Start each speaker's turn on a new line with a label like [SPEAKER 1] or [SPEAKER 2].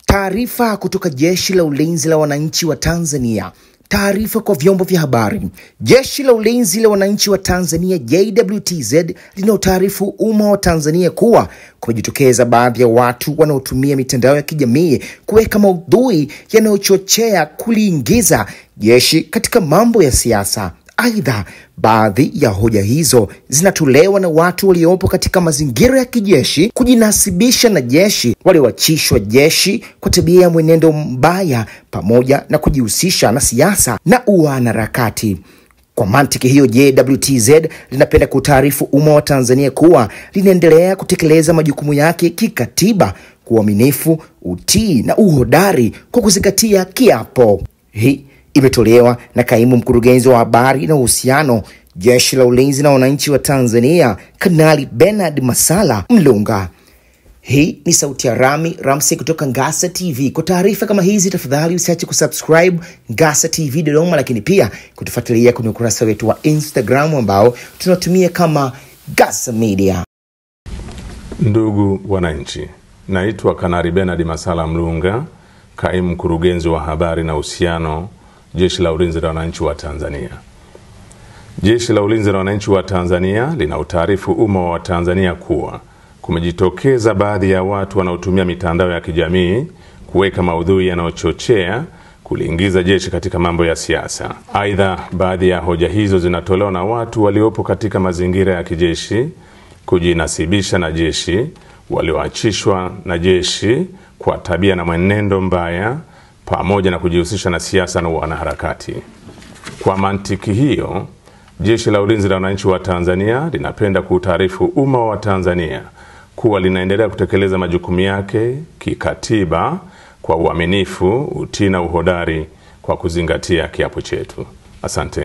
[SPEAKER 1] Taarifa kutoka Jeshi la Ulinzi la Wananchi wa Tanzania. Taarifa kwa vyombo vya habari. Jeshi la Ulinzi la Wananchi wa Tanzania JWTZ linautaarifu umma wa Tanzania kuwa kumejitokeza baadhi ya watu wanaotumia mitandao ya kijamii kuweka maudhui yanayochochea kuliingiza jeshi katika mambo ya siasa. Aidha, baadhi ya hoja hizo zinatolewa na watu waliopo katika mazingira ya kijeshi kujinasibisha na jeshi, walioachishwa jeshi kwa tabia ya mwenendo mbaya, pamoja na kujihusisha na siasa na uanaharakati. Kwa mantiki hiyo, JWTZ linapenda kutaarifu umma wa Tanzania kuwa linaendelea kutekeleza majukumu yake kikatiba kwa uaminifu, utii na uhodari kwa kuzingatia kiapo. Hii imetolewa na Kaimu Mkurugenzi wa Habari na Uhusiano, Jeshi la Ulinzi na Wananchi wa Tanzania, Kanali Bernard Masala Mlunga. Hii ni sauti ya Ramsey kutoka Ngasa TV. Kwa taarifa kama hizi, tafadhali usiache kusubscribe Ngasa TV Dodoma, lakini pia kutufuatilia kwenye ukurasa wetu wa Instagram ambao tunatumia kama Ngasa Media.
[SPEAKER 2] Ndugu wananchi, naitwa Kanali Bernard Masala Mlunga, Kaimu Mkurugenzi wa Habari na Uhusiano, Jeshi la Ulinzi la Wananchi wa Tanzania. Jeshi la Ulinzi la Wananchi wa Tanzania linautaarifu umma wa Tanzania kuwa kumejitokeza baadhi ya watu wanaotumia mitandao ya kijamii kuweka maudhui yanayochochea kuliingiza jeshi katika mambo ya siasa. Aidha, baadhi ya hoja hizo zinatolewa na watu waliopo katika mazingira ya kijeshi kujinasibisha na jeshi, walioachishwa na jeshi kwa tabia na mwenendo mbaya, pamoja na kujihusisha na siasa na wanaharakati. Kwa mantiki hiyo, Jeshi la Ulinzi la Wananchi wa Tanzania linapenda kutaarifu umma wa Tanzania kuwa linaendelea kutekeleza majukumu yake kikatiba kwa uaminifu, utii na uhodari kwa kuzingatia kiapo chetu. Asante.